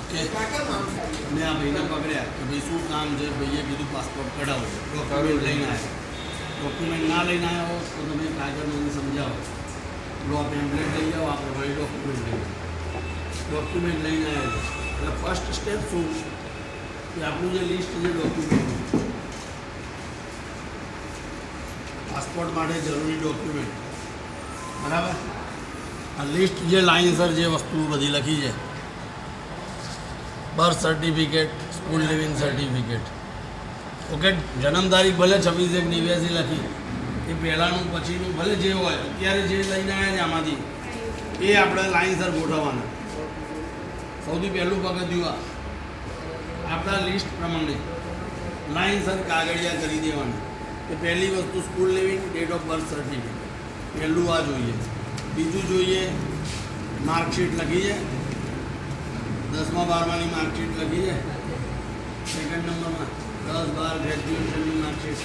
Okay મેં આ ભાઈને પકડ્યા કે ભાઈ શું કામ છે, ભાઈએ કીધું પાસપોર્ટ કઢાવો, ડોક્યુમેન્ટ લઈને આવ્યો. ડોક્યુમેન્ટ ના લઈને આવ્યો તો તમે કાગળ મને સમજાવો, લો પેમ્પલેટ લઈ જાઓ, આ પ્રમાણે ડોક્યુમેન્ટ લઈ જાઓ. ડોક્યુમેન્ટ લઈને આવ્યા એટલે ફર્સ્ટ સ્ટેપ શું કે આપણું જે લિસ્ટ છે ડોક્યુમેન્ટ, પાસપોર્ટ માટે જરૂરી ડોક્યુમેન્ટ, બરાબર. આ લિસ્ટ જે લાઇનસર જે વસ્તુ બધી લખી છે, birth certificate, school leaving certificate, okay. જન્મ તારીખ ભલે 26/1/89 લખી, એ પહેલાંનું પછીનું ભલે જે હોય, અત્યારે જે લઈને આવ્યા છે આમાંથી એ આપણે લાઇનસર ગોઠવવાના. સૌથી પહેલું પગથિયું આપણા લિસ્ટ પ્રમાણે લાઇનસર કાગળિયા કરી દેવાના. કે પહેલી વસ્તુ school leaving, date of birth certificate, પહેલું આ જોઈએ. બીજું જોઈએ માર્કશીટ લખી છે, 10મા 12માની માર્કશીટ લખી છે. સેકન્ડ નંબરમાં 10-12 ગ્રેજ્યુએશનની માર્કશીટ,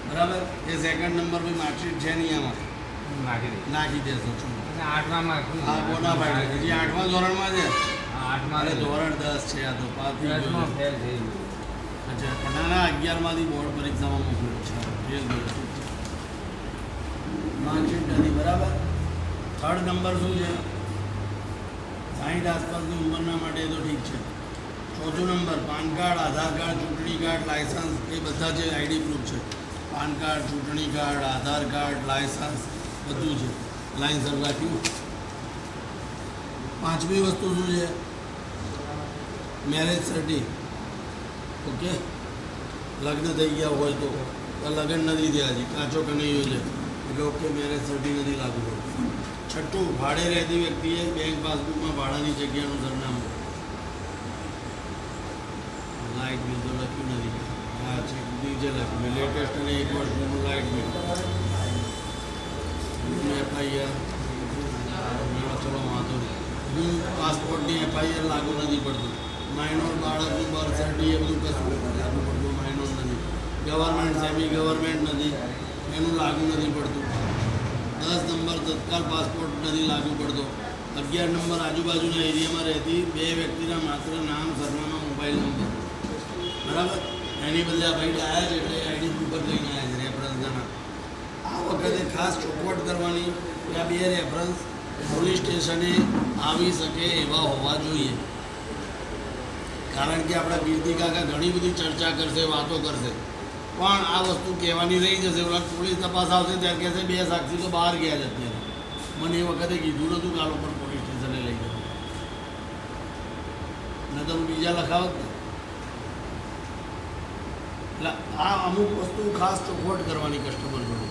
બરાબર. એ સેકન્ડ નંબર પર માર્કશીટ છે નહીં, આમાં નાખી દેશો. હા, બોના ફાઈડ હજી 8મા ધોરણમાં છે. અરે ધોરણ 10 છે આ તો, પાછી અચ્છા. પણ ના 11માંથી બોર્ડ પરીક્ષામાં મોકલ્યું છે, ફેલ ગયો. માર્કશીટ નથી, બરાબર. થર્ડ નંબર શું છે? 60 આસપાસની ઉંમરના માટે તો ઠીક છે. ચોથો નંબર પાન કાર્ડ, આધાર કાર્ડ, ચૂંટણી કાર્ડ, લાયસન્સ, એ બધા જે આઈડી પ્રૂફ છે, પાન કાર્ડ, ચૂંટણી કાર્ડ, આધાર કાર્ડ, લાયસન્સ બધું છે, લાઇનસર રાખ્યું. પાંચમી વસ્તુ શું છે? Marriage certificate, okay. લગ્ન થઈ ગયા હોય તો લગ્ન નથી થયા, હજી કાચો કનૈયો છે એટલે ઓકે, મેરેજ સર્ટિફિકેટ નથી લાગુ પડતું. છઠ્ઠું, ભાડે રહેતી વ્યક્તિએ બેંક પાસબુકમાં ભાડાની જગ્યાનું સરનામું. લાઇટ બિલ તો લખ્યું નથી. હા છે, નીચે લખ્યું લેટેસ્ટ અને 1 વર્ષનું લાઇટ બિલ. FIR ચલો વાંધો નહીં. પાસપોર્ટની FIR લાગુ નથી પડતું. માઇનોર બાળકનું બર્થ સર્ટિફિકેટ એ બધું કશું લાગુ પડતું માઇનોર નથી. ગવર્મેન્ટ સેમી ગવર્મેન્ટ નથી, એનું લાગુ નથી પડતું. 10 નંબર તત્કાલ પાસપોર્ટ નથી લાગુ પડતો. 11 નંબર આજુબાજુના એરિયામાં રહેતી 2 વ્યક્તિના માત્ર નામ, સરનામા, મોબાઈલ નંબર, બરાબર. એની બદલે આ ભાઈ આવ્યા છે એટલે આઈડી પ્રૂફ જ લઈને આવ્યા છે, રેફરન્સના. આ વખતે ખાસ ચોખવટ કરવાની કે આ 2 રેફરન્સ પોલીસ સ્ટેશને આવી શકે એવા હોવા જોઈએ. કારણ કે આપણા કીર્તિ કાકા ઘણી બધી ચર્ચા કરશે, વાતો કરશે, પણ આ વસ્તુ કહેવાની રહી જશે. પોલીસ તપાસ આવશે ત્યારે કહેશે 2 સાક્ષી તો બહાર ગયા છે અત્યારે. મને એ વખતે કીધું નહોતું કે આ લોકો પોલીસ સ્ટેશને લઈ જવું, ન તો બીજા લખાવત ને. એટલે આ અમુક વસ્તુ ખાસ ચોખવટ કરવાની કસ્ટમર જોડે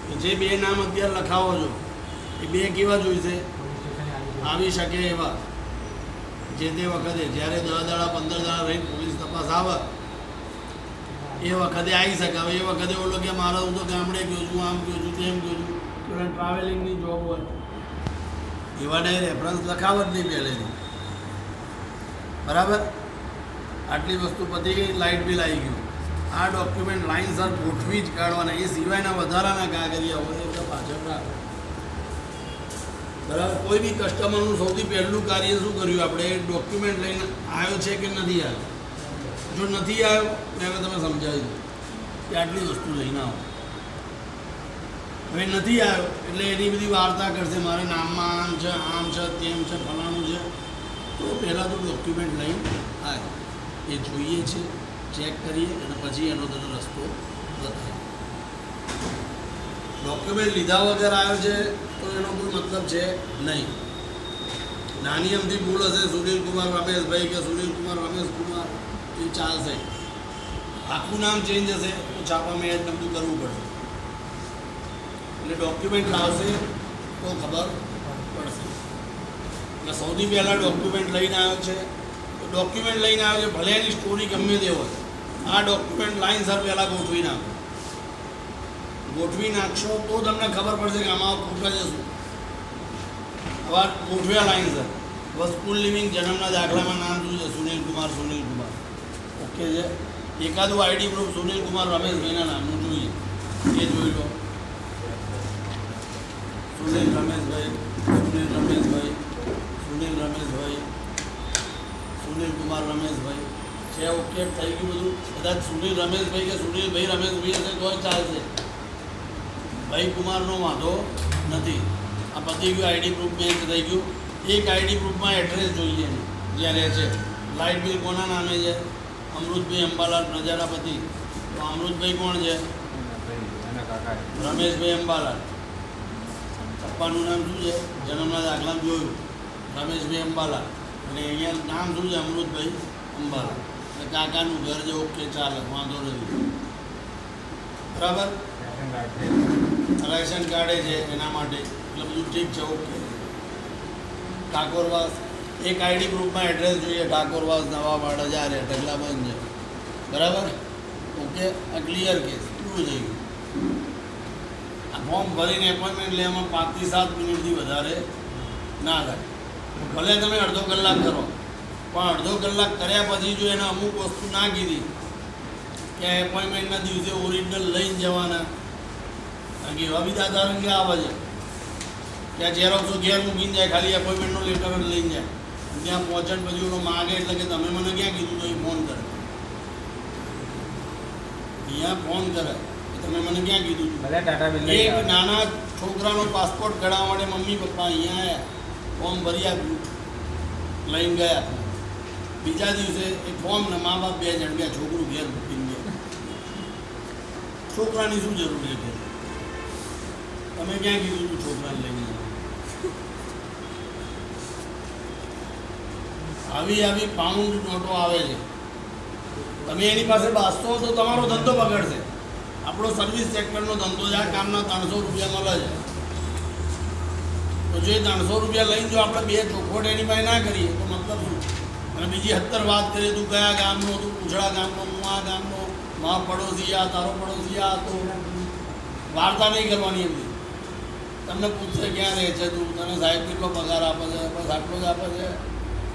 કે જે 2 નામ અત્યારે લખાવો છો એ 2 કેવા જોઈશે? આવી શકે એવા. જે તે વખતે જ્યારે 10 દાડા 15 દાડા રહીને પોલીસ તપાસ આવે એ વખતે આવી શકે. હવે એ વખતે ઓલો કે મારે હું તો ગામડે ગયો છું, આમ ગયો છું, તેમ ગયો છું, પેલા ટ્રાવેલિંગની જોબ હોય, એવાને રેફરન્સ લખાવ જ નહીં પહેલેથી, બરાબર. આટલી વસ્તુ પતી ગઈ. લાઇટ બિલ આવી ગયું. આ ડોક્યુમેન્ટ લાઇનસર ગોઠવી જ કાઢવાના. એ સિવાયના વધારાના કાગળિયા હોય એટલે પાછળ રાખો, બરાબર. કોઈ બી કસ્ટમરનું સૌથી પહેલું કાર્ય શું કર્યું આપણે? ડોક્યુમેન્ટ લઈને આવ્યો છે કે નથી આવ્યો. જો નથી આવ્યો તો હવે તમે સમજાવી દો કે આટલી વસ્તુ લઈને આવો. હવે નથી આવ્યો એટલે એની બધી વાર્તા કરશે, મારે નામમાં આમ છે, આમ છે, તેમ છે, ફલાણું છે. તો પહેલાં તો ડોક્યુમેન્ટ લઈને આવે, એ જોઈએ છે, ચેક કરીએ અને પછી એનો તને રસ્તો બતાવીએ. ડોક્યુમેન્ટ લીધા વગર આવ્યો છે તો એનો કોઈ મતલબ છે નહીં. નાની અમથી ભૂલ હશે, સુનિલ કુમાર રમેશભાઈ કે સુનિલ કુમાર રમેશ કુમાર, એ ચાલશે. આખું નામ ચેન્જ હશે તો છાપામાં એડ બધું કરવું પડશે. એટલે ડોક્યુમેન્ટ લાવશે તો ખબર પડશે. એટલે સૌથી પહેલાં ડોક્યુમેન્ટ લઈને આવ્યો છે તો ડોક્યુમેન્ટ લઈને આવ્યો છે, ભલે એની સ્ટોરી ગમે તે હોય, આ ડોક્યુમેન્ટ લાઇનસર પહેલાં ગોઠવી નાખો. ગોઠવી નાખશો તો તમને ખબર પડશે કે આમાં ખોટા જશું. હવે ગોઠવ્યા લાઇનસર. હવે સ્કૂલ લિવિંગ જન્મના દાખલામાં નામ શું છે? સુનિલ કુમાર, સુનિલ કુમાર, ઓકે છે. એકાદું આઈડી પ્રૂફ સુનિલ કુમાર રમેશભાઈના નામનું જોઈએ, એ જોઈ લો. સુનિલ રમેશભાઈ, સુનિલ રમેશભાઈ, સુનિલ રમેશભાઈ, સુનિલ કુમાર રમેશભાઈ છે. ઓકે થઈ ગયું બધું. કદાચ સુનિલ રમેશભાઈ કે સુનિલભાઈ રમેશભાઈ હશે તો ચાલશે. ભાઈ કુમારનો વાંધો નથી. આ પતી ગયું. આઈડી પ્રૂફ મેચ થઈ ગયું. એક આઈડી પ્રૂફમાં એડ્રેસ જોઈએ જ્યાં રહે છે. લાઇટ બિલ કોના નામે છે? અમૃતભાઈ અંબાલાલ પ્રજાપતિ. તો અમૃતભાઈ કોણ છે? રમેશભાઈ અંબાલાલ. પપ્પાનું નામ શું છે? જન્મના દાખલામાં જોયું રમેશભાઈ અંબાલાલ. અને અહીંયા નામ શું છે? અમૃતભાઈ અંબાલાલ. અને કાકાનું ઘર છે. ઓકે ચાલે, વાંધો નથી. બરાબર. રેશન કાર્ડે છે એના માટે, એટલે બધું ઠીક છે. ઓકે. ઠાકોરવાસ એક આઈડી ગ્રુપમાં એડ્રેસ જોઈએ. ઠાકોરવાસ નવા વાડા જાય ઢગલા બંધ છે. બરાબર. ઓકે. આ ક્લિયર કેસ પૂરું થઈ ગયું. આ ફોર્મ ભરીને એપોઇન્ટમેન્ટ લેવામાં 5 થી 7 મિનિટથી વધારે ના થાય. ભલે તમે અડધો કલાક કરો, પણ અડધો કલાક કર્યા પછી જો એને અમુક વસ્તુ ના કીધી કે એપોઇન્ટમેન્ટના દિવસે ઓરિજિનલ લઈને જવાના, કારણ કે એવા બી દાદા રંગે આવે છે કે આ ઝેરોક્સો ઘેર મૂકીને જાય, ખાલી એપોઇન્ટમેન્ટનો લેટર જ લઈને જાય. ત્યાં પહોંચે પછી એનો માગે એટલે કે તમે મને ક્યાં કીધું તો એ ફોન કરે. અહીંયા ફોન કરે કે તમે મને ક્યાં કીધું હતું. એક નાના છોકરાનો પાસપોર્ટ કઢાવવા માટે મમ્મી પપ્પા અહીંયા આવ્યા, ફોર્મ ભરી આપ્યું, લઈને ગયા. બીજા દિવસે એ ફોર્મ ને મા બાપ 2 જણ ગયા, છોકરું ઘેર મૂકીને ગયા. છોકરાની શું જરૂર છે? તમે ક્યાં કીધું હતું છોકરાને લઈને? આવી પાઉન્ડ નોટો આવે છે. તમે એની પાસે બાસતો તો તમારો ધંધો બગડશે. આપણો સર્વિસ સેક્ટરનો ધંધો છે. આ કામના 300 રૂપિયા મળે છે. તો જે 300 રૂપિયા લઈને જો આપણે 2 ચોખવટ એની પાસે ના કરીએ તો મતલબ શું? અને બીજી 70 વાત કરીએ, તું કયા ગામનો, તું પૂછડા ગામનો, હું આ ગામનો, મારો પડોશી આ, તારો પડોશી આ, તો વાર્તા નહીં કરવાની એમની. તમને પૂછશે ક્યાં રહે છે તું, તને સાહેબ કેટલો પગાર આપે છે? બસ આટલો જ આપે છે.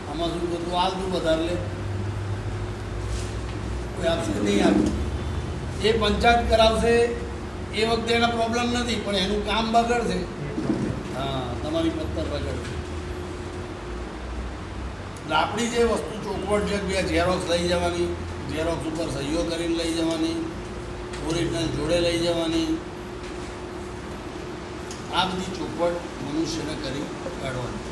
આમાં શું તું હાલ તું વધારે લે, કોઈ આપશે નહીં આપે. એ પંચાયત કરાવશે એ વખતે એના પ્રોબ્લેમ નથી, પણ એનું કામ બગડશે. હા, તમારી પત્તર બગડશે. એટલે આપણી જે વસ્તુ ચોખવટ છે કે ઝેરોક્સ લઈ જવાની, ઝેરોક્સ ઉપર સહીઓ કરીને લઈ જવાની, ઓરિજિનલ જોડે લઈ જવાની, આ બધી ચોખવટ મનુષ્યને કરી કાઢવાની.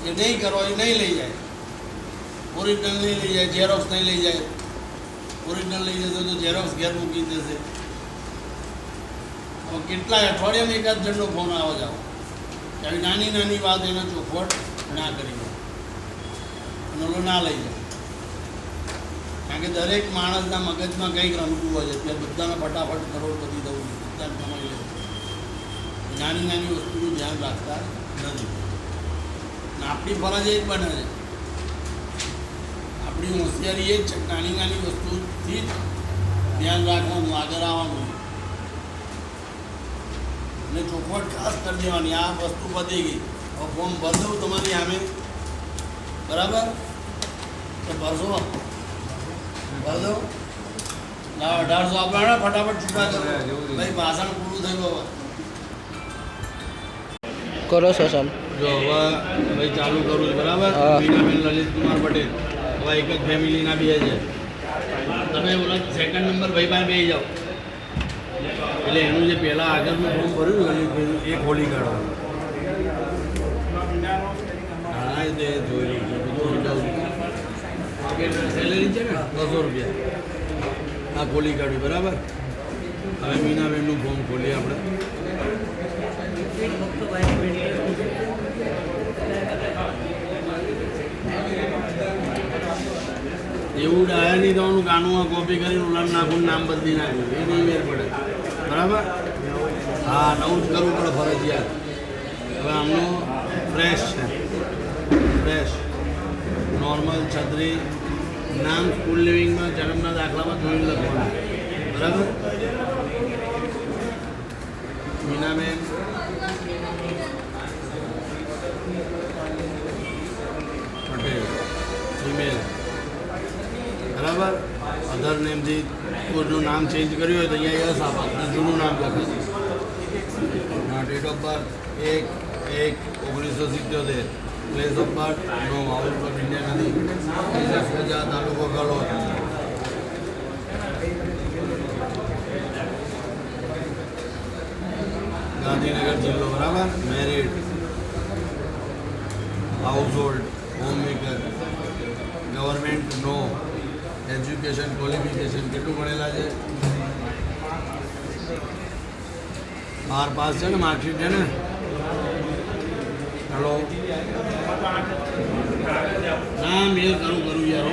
એ નહીં કરો, એ નહીં લઈ જાય. ઓરિજિનલ નહીં લઈ જાય, ઝેરોક્સ નહીં લઈ જાય. ઓરિજિનલ લઈ જશે તો ઝેરોક્સ ઘેર મૂકી દેશે. હવે કેટલા અઠવાડિયામાં એકાદ જણનો ફોન આવે જાઓ કે આવી નાની નાની વાત એને ચોખવટ ના કરી દો, ઓલો ના લઈ જાય. કારણ કે દરેક માણસના મગજમાં કંઈક રમતું હોય છે. ત્યાં બધાને ફટાફટ કરોડપતિ દઉં, બધાને કમાઈ લેવું. નાની નાની વસ્તુનું ધ્યાન રાખતા નથી. આપણી ફરજ એ જ બને છે. આપણી હોશિયારી એ જ છે. નાની નાની વસ્તુથી જ ધ્યાન રાખવાનું, આગળ આવવાનું અને ચોખવટ ખાસ કરી દેવાની. આ વસ્તુ પતી ગઈ. હવે ફોર્મ ભર દઉં તમારી સામે, બરાબર? તો ભરશો? ભર દો. 1800 આપવાના, ફટાફટ છૂટા કરો ભાઈ. ભાષણ પૂરું થયું. હવે કરો શોષણ. જો હવે ભાઈ ચાલુ કરું છું, બરાબર? મીનાબેન લલિત કુમાર પટેલ. હવે એક જ ફેમિલીના 2 છે. તમે ઓલા સેકન્ડ નંબર ભાઈ પાસે બેસી જાઓ. એટલે એનું જે પહેલાં આગળનું ફોર્મ ભર્યું એ ખોલી કાઢવાનું. હા, એ તે જોઈ સેલેરી છે ને 200 રૂપિયા. આ ખોલી કાઢ્યું, બરાબર? હવે મીનાબેનનું ફોર્મ ખોલીએ આપણે. એવું ડાયા નહીં થવાનું. કાનું કોપી કરીને ઉલાન નાખું, નામ બદલી નાખ્યું, એ નહીં મેળ પડે. બરાબર? હા, નવું જ કરવું પડે ફરજિયાત. હવે આમનું ફ્રેશ છે, ફ્રેશ નોર્મલ છત્રી, નામ સ્કૂલ લિવિંગમાં જન્મના દાખલામાં જોઈને લખવાનું. બરાબર? મીનાબેન પટેલ, ફિમેલ. બરાબર? અધર નેમથી કોઈનું નામ ચેન્જ કર્યું હોય તો અહીંયા યસ આપો, જૂનું નામ લખે. Date of birth 1/1/1977. Place of birth નો હાઉસ ઓફ ઇન્ડિયા નથી. સોજા તાલુકો કલોલ. ગાંધીનગર જિલ્લો. બરાબર. Married, household, homemaker, government no. Education qualification કેટલું ભણેલા છે? 12 પાસ છે ને? માર્કશીટ છે ને? હેલો, ના મેલ કરું યાર.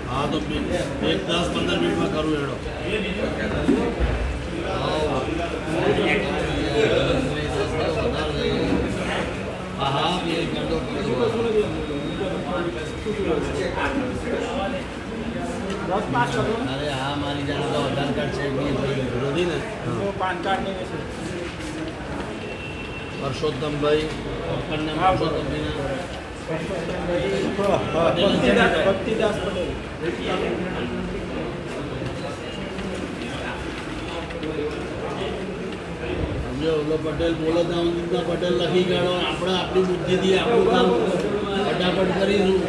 હા તો 10-15 મિનિટમાં કરું હેડો. હા મેલ કરી દો. અરે હા, મારી જાણ તો આધાર કાર્ડ છે નથી ને? PAN card Parsottambhai Bhaktidas Patel. સમજો ઓલો પટેલ બોલો ત્યાં સુધી પટેલ લખી કાઢો. આપણે આપણી બુદ્ધિથી આપણું કામ ફટાફટ કરીશું.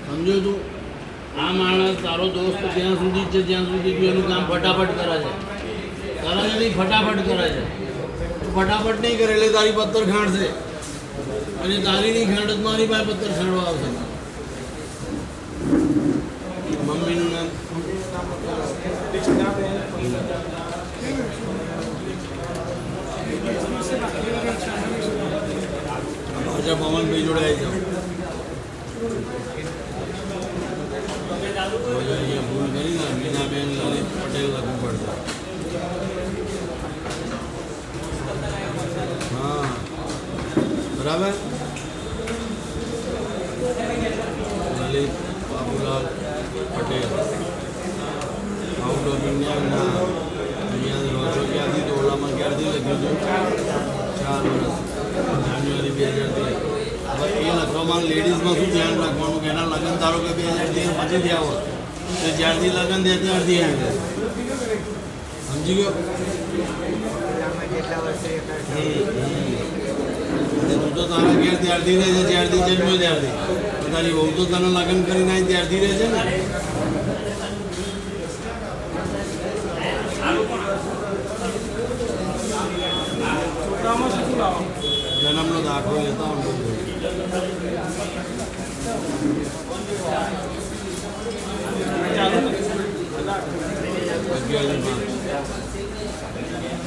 સમજો તું? આ માણસ તારો દોસ્ત ત્યાં સુધી છે જ્યાં સુધી તું એનું કામ ફટાફટ કરે છે. કરે છે નહીં, ફટાફટ કરે છે. ફટાફટ નહીં કરે એટલે તારી પત્તર ખાંડશે, અને તારી નહીં ખાંડ મારી પાસે પત્તર ખાંડવા આવશે. મમ્મીનું નામ અચ્છા, પવનભાઈ જોડે આવી જાઓ. અહીંયા ભૂલ કરી ને, મીનાબેન લલિત પટેલ લખવું પડશે. હા બરાબર. Lalit Babulal Patel. Out of India ના. અહીંયા રહો છો ક્યાંથી? તો ઓલામાં ક્યારથી લખ્યું હતું? 4 વર્ષ, જાન્યુઆરી 2013. હવે એ લખવામાં લેડીઝમાં શું ધ્યાન રાખવાનું કે એના લગ્ન ધારો કે 2013 પછી થયા હોત તો જ્યારથી લગ્ન થયા ત્યારથી આવે. સમજી ગયો? તું તો તારા ઘેર ત્યારથી રહે છે, જ્યારથી જન્મ્યો ત્યારથી. તારી બહુ તો તને લગ્ન કરીને આવી ત્યારથી રહે છે ને. જન્મનો દાખલો લેતા હોય. 11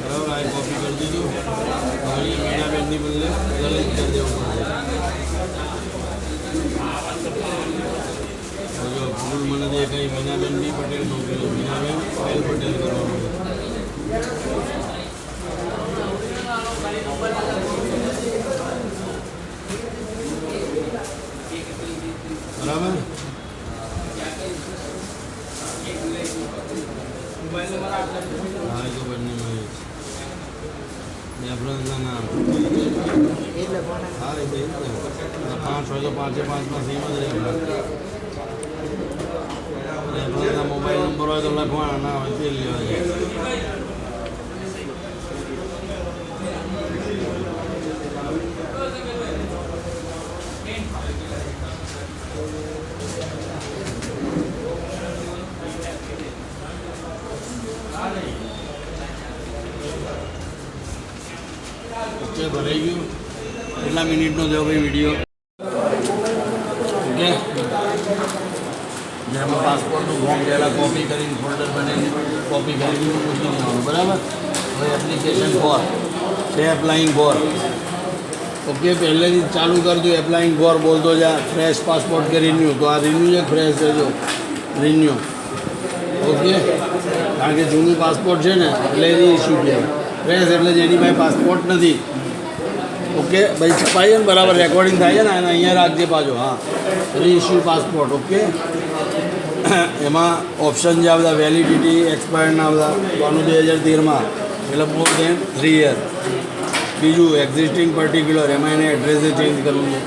બરાબર. આ કોપી કરી દીધું. હવે મીનાબેનની બદલે લલિત કરી દેવું પડશે. જો ભૂલ મને દેખાય મીનાબેન બી પટેલ મોકલ્યો. મીનાબેન એલ પટેલ કરવાનું. બરાબર. હા એ તો બંને રેફરન્સના નામ. હા એ 5 હોય તો 5-5માં સેમ જ રેફરન્સના મોબાઈલ નંબર હોય તો લખવાના, ના હોય તે લેવા જાય. ઓકે, ભરાઈ ગયું. કેટલા મિનિટનો થયો ભાઈ વિડીયો? ઓકે, જેમાં પાસપોર્ટનું ફોર્મ પહેલાં કોપી કરીને ફોલ્ડર બનાવીને કોપી કરીને મૂકી દેવાનું. બરાબર. હવે એપ્લિકેશન ફોર છે, એપ્લાઇંગ ફોર. ઓકે, પહેલેથી ચાલુ કરજો. એપ્લાઇંગ ફોર બોલતો જા. ફ્રેશ પાસપોર્ટ કે રિન્યુ? તો આ રિન્યુ છે, ફ્રેશ છે. જો રિન્યુ. ઓકે, કારણ કે જૂનું પાસપોર્ટ છે ને એટલે એની ઇસ્યુ કહેવાય. ફ્રેશ એટલે જેની પાસે પાસપોર્ટ નથી. ઓકે ભાઈ, છપાઈએ ને બરાબર, રેકોર્ડિંગ થાય છે ને, અને અહીંયા રાખજે પાછો. હા, રીઇસ્યુ પાસપોર્ટ. ઓકે, એમાં ઓપ્શન છે આ બધા. વેલિડિટી એક્સપાયર્ડના બધા. આનું 2013માં એટલે મોર દેન 3 યર. બીજું એક્ઝિસ્ટિંગ પર્ટિક્યુલર, એમાં એને એડ્રેસે ચેન્જ કરવું છે.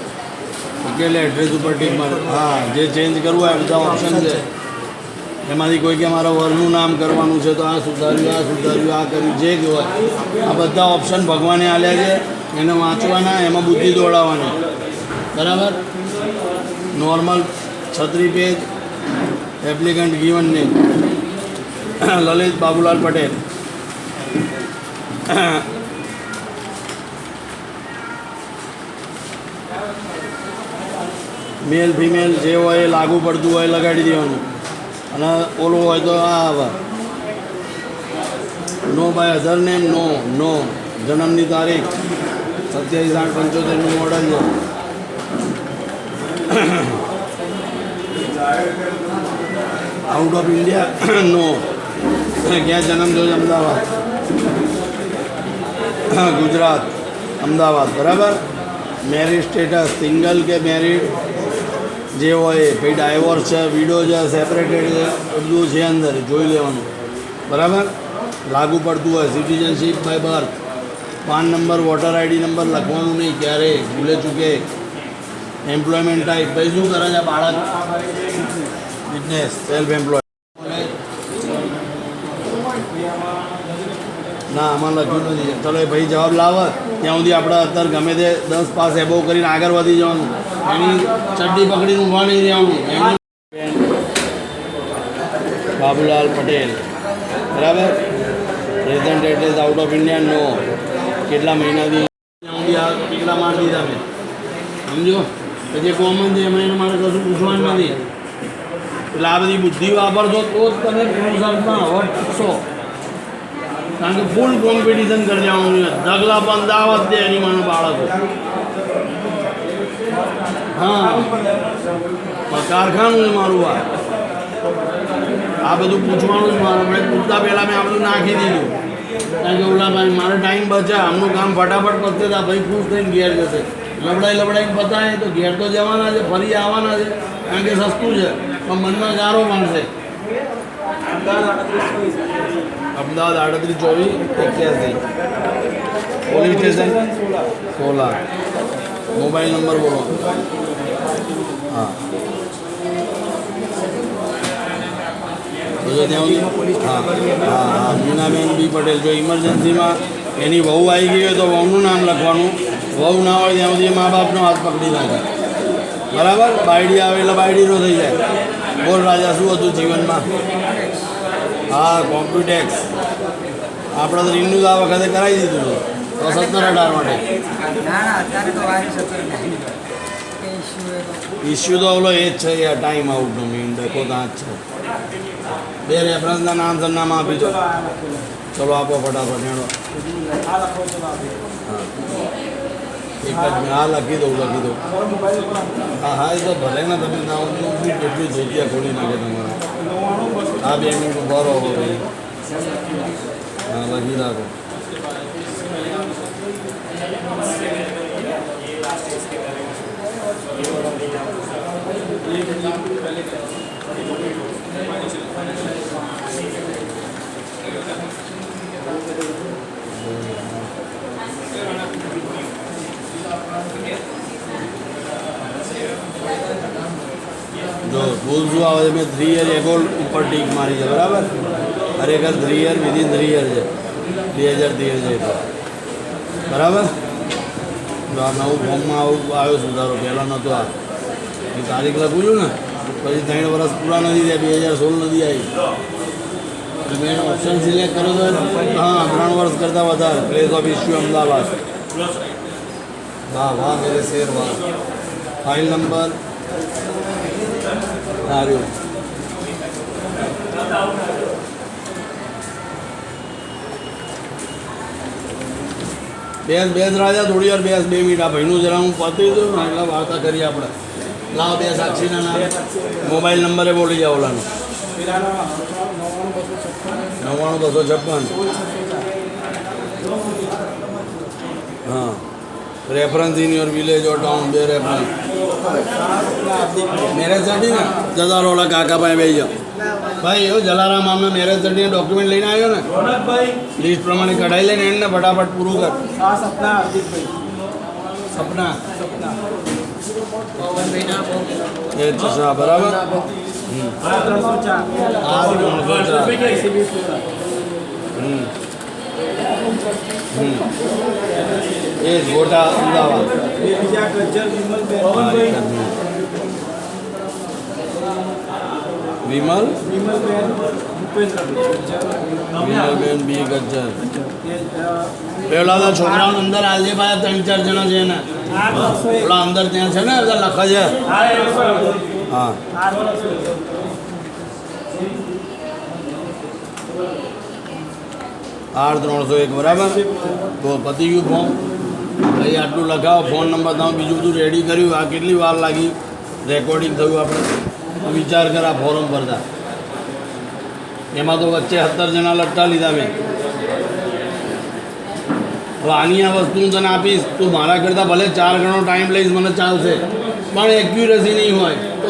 ઓકે, એટલે એડ્રેસ ઉપર ટીક મારે. હા, જે ચેન્જ કરવું હોય બધા ઓપ્શન છે. એમાંથી કોઈ કે મારા વરનું નામ કરવાનું છે તો આ સુધાર્યું આ કર્યું જે કહેવાય આ બધા ઓપ્શન ભગવાને આલ્યા છે એને વાંચવાના એમાં બુદ્ધિ દોડાવવાની બરાબર. Normal 36 page applicant given name Lalit Babulal Patel. Male female જે હોય એ લાગુ પડતું હોય લગાડી દેવાનું અને ઓલું હોય તો આ આવે નો બાય અધર નેમ નો જન્મની તારીખ 27/8/75 મોડલ છે. આઉટ ઓફ ઇન્ડિયા નો ક્યાં જન્મ થયો અમદાવાદ ગુજરાત અમદાવાદ બરાબર. મેરિડ સ્ટેટસ સિંગલ કે મેરિડ જે હોય પછી ડાયવોર્સ છે વિડો છે સેપરેટેડ છે બધું છે અંદર જોઈ લેવાનું બરાબર. લાગુ પડતું હોય citizenship by birth PAN number voter ID number લખવાનું નહીં ક્યારે ભૂલે ચૂકે. એમ્પ્લોયમેન્ટ ટાઈપ ભાઈ શું કરે છે બાળક બિઝનેસ સેલ્ફ એમ્પ્લોય ના આમાં લખ્યું નથી. ચલો એ ભાઈ જવાબ લાવે ત્યાં સુધી આપણે અત્યારે ગમે તે 10 પાસ એબોવ કરીને આગળ વધી જવાનું. એની ચડ્ડી પકડીને ઊભા નહીં રહેવાનું. બાબુલાલ પટેલ બરાબર. Present address out of India no. કેટલા મહિનાથી કેટલા માર દીધા મેં સમજો. જે કોમન છે એમાં એને મારે કશું પૂછવાનું નથી. એટલે આ બધી બુદ્ધિ વાપરશો તો જ તમે પ્રમોશનમાં હવે ટકશો. કારણ કે ફૂલ કોમ્પિટિશન કરી જવાનું છે. ઢગલા પણ દાવત દે એની મને બાળકો. હા કારખાનું છે મારું આ બધું પૂછવાનું જ મારે. મેં પૂછતા પહેલાં મેં આ બધું નાખી દીધું કારણ કે ઓલા ભાઈ મારે ટાઈમ બચે આમનું કામ ફટાફટ પતશે તો ભાઈ ખુશ થઈને ઘેર જશે. લબડાઈને પતાય તો ઘેર તો જવાના છે ફરી આવવાના છે કારણ કે સસ્તું છે પણ મનમાં ગારો માનશે. Ahmedabad 382481 police station Sola. Mobile number બોલો. હા હા મીનાબેન બી પટેલ. જો ઇમરજન્સીમાં એની વહુ આવી ગઈ હોય તો વહુનું નામ લખવાનું. વહુ ના હોય ત્યાં સુધી મા બાપનો હાથ પકડી નાખે બરાબર. બાયડી આવે એટલે બાયડીનો થઈ જાય. બોલ રાજા શું હતું જીવનમાં? હા કોમ્પ્યુટેક્સ આપણે તો રિન્યુ આ વખતે કરાવી દીધું હતું તો 17-18 માટે. ઇસ્યુ તો ઓલો એ જ છે યાર ટાઈમ આઉટનો મેઇન ડકો ત્યાં જ છે. 2 રેફરન્સના નામ સરનામા આપી દો. ચલો આપો ફટાફટ હેડો. એક જ આ લખી દઉં હા એ તો ભલે ને તમે ના કેટલી જગ્યા ખોલી નાખે તમારે. આ 2 મિનિટ ભરો ભાઈ. હા લખી રાખો. જો ભૂલ શું આવે છે મેં 3 યર એગોલ ઉપર ટીક મારી છે બરાબર. ખરેખર 3 યર વિધિન 3 યર છે 2013 છે બરાબર. જો આ નવું ફોર્મમાં આવ્યો સુધારો પહેલાં નહોતો. આ તારીખ લખું છું ને પછી 3 વર્ષ પૂરા નથી થયા 2016 નથી આવી. મેં ઓપ્શન સિલેક્ટ કર્યો તો હા 3 વર્ષ કરતાં વધારે. Place of issue Ahmedabad. વાહ મેરે શેર વાહ. ફાઇલ નંબર સારું. બેસ રાજા થોડી વાર 2 મિનિટ આ ભાઈનું જરા હું પતી દઉં ને એટલે વાર્તા કરીએ આપણે. લાવ 2 સાક્ષીના નામ મોબાઈલ નંબરે બોલી જાઓ ઓલાનો 99-256. હા reference in your village or town 2 reference. Marriage સર્ટી ને જતા ઓલા કાકા ભાઈ બેસી જાઓ ભાઈ. એવો જલારામ આમને મેરેજ સર્ટીના ડોક્યુમેન્ટ લઈને આવ્યો ને લિસ્ટ પ્રમાણે કઢાઈ લઈને એને ફટાફટ પૂરું કર. સપના એ બરાબર. આ 304 આ 304 એ ગોટા અમદાવાદ બે બીજા ગજ્જર વિમલ વિમલબેન ભૂપેન્દ્રબેન વિમલબેન બી ગજ્જર પેલા તો છોકરાઓને અંદર આજે પાછા 3-4 જણા છે ને પેલા અંદર ત્યાં છે ને બધા લખે છે હા 8-301 બરાબર તો પતી ગયું ફોર્મ ભાઈ આટલું લખાવો ફોન નંબર તમે બીજું બધું રેડી કર્યું આ કેટલી વાર લાગી રેકોર્ડિંગ થયું આપણે તો વિચાર કર આ ફોરમ ભરતા એમાં તો વચ્ચે 17 જણા લટ્ટા લીધા મેં તો આની આ વસ્તુ હું તને આપીશ તું મારા કરતાં ભલે 4 ગણો ટાઈમ લઈશ મને ચાલશે પણ એક્યુરેસી નહીં હોય તો